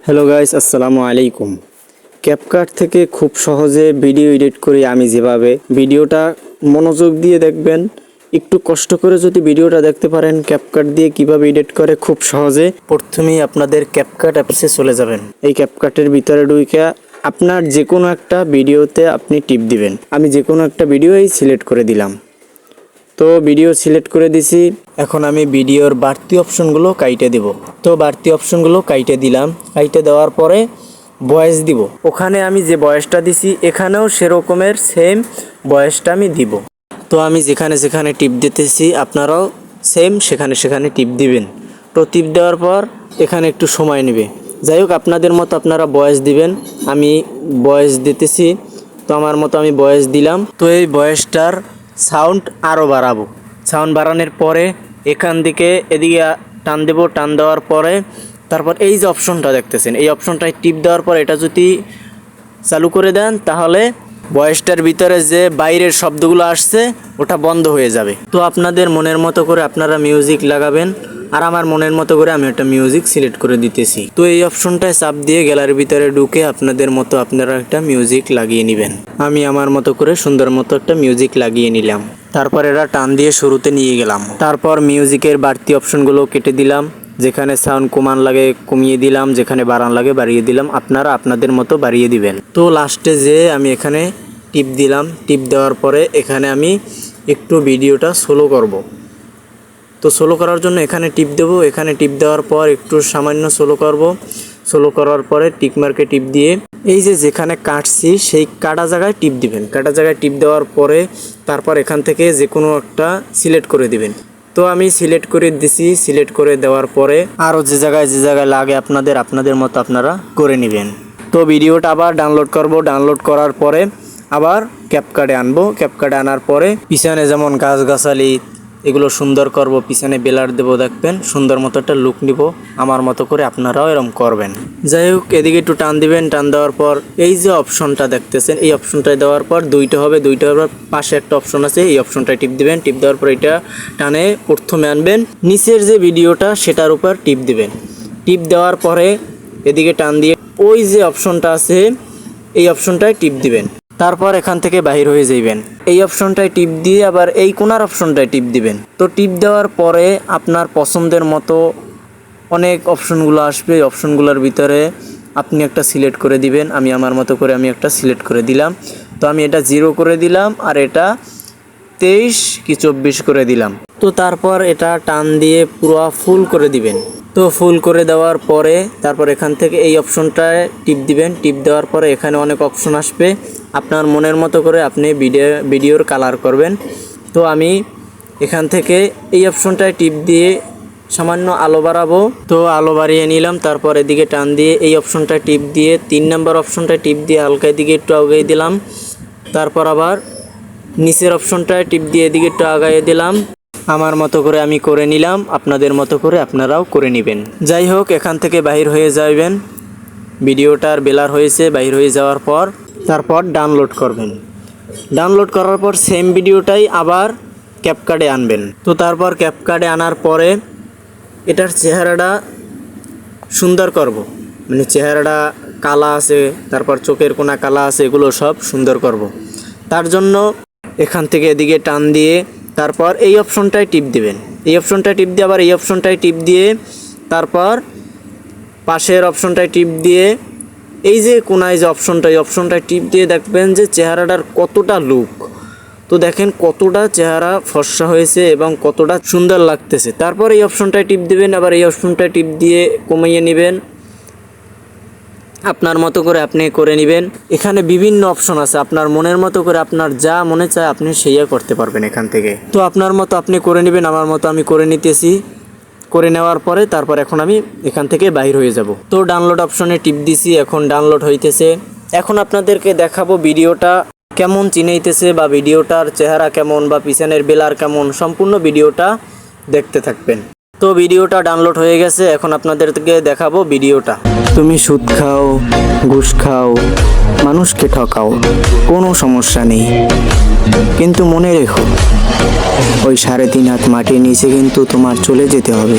Hello guys, আসসালামু আলাইকুম। CapCut থেকে খুব সহজে ভিডিও এডিট করি আমি যেভাবে। ভিডিওটা মনোযোগ দিয়ে দেখবেন, একটু কষ্ট করে যদি ভিডিওটা দেখতে পারেন ক্যাপকাট দিয়ে কিভাবে এডিট করে খুব সহজে। প্রথমেই আপনাদের ক্যাপকাট অ্যাপসে চলে যাবেন। এই ক্যাপকাটের ভিতরে ঢুকে আপনার যে কোনো একটা ভিডিওতে আপনি টিপ দিবেন। আমি যে কোনো একটা ভিডিওই সিলেক্ট করে দিলাম। তো ভিডিও সিলেক্ট করে দিছি। এখন আমি ভিডিওর বাড়তি অপশনগুলো কাইটে দেব। তো বাড়তি অপশনগুলো কাইটে দিলাম। কাইটে দেওয়ার পরে ভয়েস দিব। ওখানে আমি যে ভয়েসটা দিছি এখানেও সেরকমের সেম ভয়েসটা আমি দিব। তো আমি যেখানে যেখানে টিপ দিতেছি আপনারাও সেম সেখানে টিপ দিবেন। তো টিপ দেওয়ার পর এখানে একটু সময় নেবে। যাই হোক, আপনাদের মতো আপনারা ভয়েস দিবেন। আমি ভয়েস দিতেছি। তো আমার মতো আমি ভয়েস দিলাম। তো এই ভয়েসটার সাউন্ড আরও বাড়াবো। সাউন্ড বাড়ানোর পরে এখান থেকে এদিকে টান দেব। টান দেওয়ার পরে তারপর এই যে অপশনটা দেখতেছেন, এই অপশনটায় টিপ দেওয়ার পর এটা যদি চালু করে দেন তাহলে ভয়েসটার ভিতরে যে বাইরের শব্দগুলো আসছে ওটা বন্ধ হয়ে যাবে। তো আপনাদের মনের মতো করে আপনারা মিউজিক লাগাবেন, আর আমার মনের মতো করে আমি একটা মিউজিক সিলেক্ট করে দিতেছি। তো এই অপশনটায় চাপ দিয়ে গ্যালারির ভিতরে ঢুকে আপনাদের মতো আপনারা একটা মিউজিক লাগিয়ে নেবেন। আমি আমার মতো করে সুন্দর মতো একটা মিউজিক লাগিয়ে নিলাম। তারপর এটা টান দিয়ে শুরুতে নিয়ে গেলাম। তারপর মিউজিকের বাড়তি অপশনগুলো কেটে দিলাম। যেখানে সাউন্ড কমান লাগে কমিয়ে দিলাম, যেখানে বাড়ান লাগে বাড়িয়ে দিলাম। আপনারা আপনাদের মতো বাড়িয়ে দিবেন। তো লাস্টে যে আমি এখানে টিপ দিলাম। টিপ দেওয়ার পরে এখানে আমি একটু ভিডিওটা স্লো করব। তো স্লো করার জন্য এখানে টিপ দেবো। এখানে টিপ দেওয়ার পর একটু সামান্য স্লো করব। স্লো করার পরে টিকমার্কে টিপ দিয়ে এই যে যেখানে কাটছি সেই কাটা জায়গায় টিপ দিবেন। কাটা জায়গায় টিপ দেওয়ার পরে তারপর এখান থেকে যে কোনো একটা সিলেক্ট করে দিবেন। তো আমি সিলেক্ট করে দিছি। সিলেক্ট করে দেওয়ার পরে আরও যে জায়গায় লাগে আপনাদের মতো আপনারা করে নেবেন। তো ভিডিওটা আবার ডাউনলোড করব। ডাউনলোড করার পরে আবার ক্যাপকাটে আনবো। ক্যাপকাটে আনার পরে পিছনে যেমন গাছগাছালি এগুলো সুন্দর করব, পিছনে বেলার দেবো। দেখবেন সুন্দর মতো একটা লুক নিব। আমার মতো করে আপনারাও এরকম করবেন। যাই হোক, এদিকে একটু টান দিবেন। টান দেওয়ার পর এই যে অপশনটা দেখতেছেন এই অপশনটায় দেওয়ার পর দুইটা হবে। পাশে একটা অপশন আছে, এই অপশনটায় টিপ দিবেন। টিপ দেওয়ার পর এটা টানে প্রথমে আনবেন। নিচের যে ভিডিওটা সেটার উপর টিপ দিবেন। টিপ দেওয়ার পরে এদিকে টান দিয়ে ওই যে অপশনটা আছে এই অপশনটায় টিপ দিবেন। তারপর এখান থেকে বাহির হয়ে যাইবেন। এই অপশনটায় টিপ দিয়ে আবার এই কোনার অপশনটায় টিপ দিবেন। তো টিপ দেওয়ার পরে আপনার পছন্দের মতো অনেক অপশনগুলো আসবে। এই অপশনগুলোর ভিতরে আপনি একটা সিলেক্ট করে দিবেন। আমি আমার মতো করে আমি একটা সিলেক্ট করে দিলাম। তো আমি এটা 0 করে দিলাম আর এটা 23 কি 24 করে দিলাম। তো তারপর এটা টান দিয়ে পুরো ফুল করে দিবেন। তো ফুল করে দেওয়ার পরে তারপর এখান থেকে এই অপশনটায় টিপ দিবেন। টিপ দেওয়ার পরে এখানে অনেক অপশন আসবে। আপনার মনের মতো করে আপনি ভিডিওর কালার করবেন। তো আমি এখান থেকে এই অপশনটায় টিপ দিয়ে সামান্য আলো বাড়াবো। তো আলো বাড়িয়ে নিলাম। তারপর এদিকে টান দিয়ে এই অপশনটায় টিপ দিয়ে 3 নম্বর অপশনটায় টিপ দিয়ে হালকা দিকে একটু আগাই দিলাম। তারপর আবার নিচের অপশনটায় টিপ দিয়ে এদিকে একটু আগাইয়ে দিলাম। আমার মতো করে আমি করে নিলাম। আপনাদের মতো করে আপনারাও করে নেবেন। যাই হোক, এখান থেকে বাহির হয়ে যাবেন। ভিডিওটার বেলার হয়েছে, বাহির হয়ে যাওয়ার পর তারপর ডাউনলোড করবেন। ডাউনলোড করার পর সেম ভিডিওটাই আবার ক্যাপকাটে আনবেন। তো তারপর ক্যাপকাটে আনার পরে এটার চেহারাটা সুন্দর করব। মানে চেহারাটা কালা আছে, তারপর চোখের কোনা কালা আছে, এগুলো সব সুন্দর করব। তার জন্য এখান থেকে এদিকে টান দিয়ে তারপর এই অপশনটায় টিপ দিবেন। এই অপশনটায় টিপ দিয়ে আবার এই অপশনটায় টিপ দিয়ে তারপর পাশের অপশনটায় টিপ দিয়ে এই যে কোনায় যে এই অপশনটায় টিপ দিয়ে দেখবেন যে চেহারাটার কতটা লুক। তো দেখেন কতটা চেহারা ফর্সা হয়েছে এবং কতটা সুন্দর লাগতেছে। তারপর এই অপশনটায় টিপ দিবেন, আবার এই অপশনটায় টিপ দিয়ে কমিয়ে নেবেন। আপনার মতো করে আপনি করে নেবেন। এখানে বিভিন্ন অপশন আছে, আপনার মনের মতো করে আপনার যা মনে চায় আপনি সেইয়া করতে পারবেন এখান থেকে। তো আপনার মতো আপনি করে নেবেন। আমার মতো আমি করে নিতেছি। করে নেওয়ার পরে তারপর এখন আমি এখান থেকে বাইর হয়ে যাব। তো ডাউনলোড অপশনে টিপ দিছি, এখন ডাউনলোড হইতেছে। এখন আপনাদেরকে দেখাবো ভিডিওটা কেমন চিনাইতেছে বা ভিডিওটার চেহারা কেমন বা পিছনের বেলার কেমন, সম্পূর্ণ ভিডিওটা দেখতে থাকবেন। তো ভিডিওটা ডাউনলোড হয়ে গেছে, এখন আপনাদেরকে দেখাবো ভিডিওটা। তুমি সুদ খাও, ঘুষ খাও, মানুষকে ঠকাও, কোনো সমস্যা নেই, কিন্তু মনে রেখো ওই 3.5 হাত মাটির নিচে কিন্তু তোমার চলে যেতে হবে।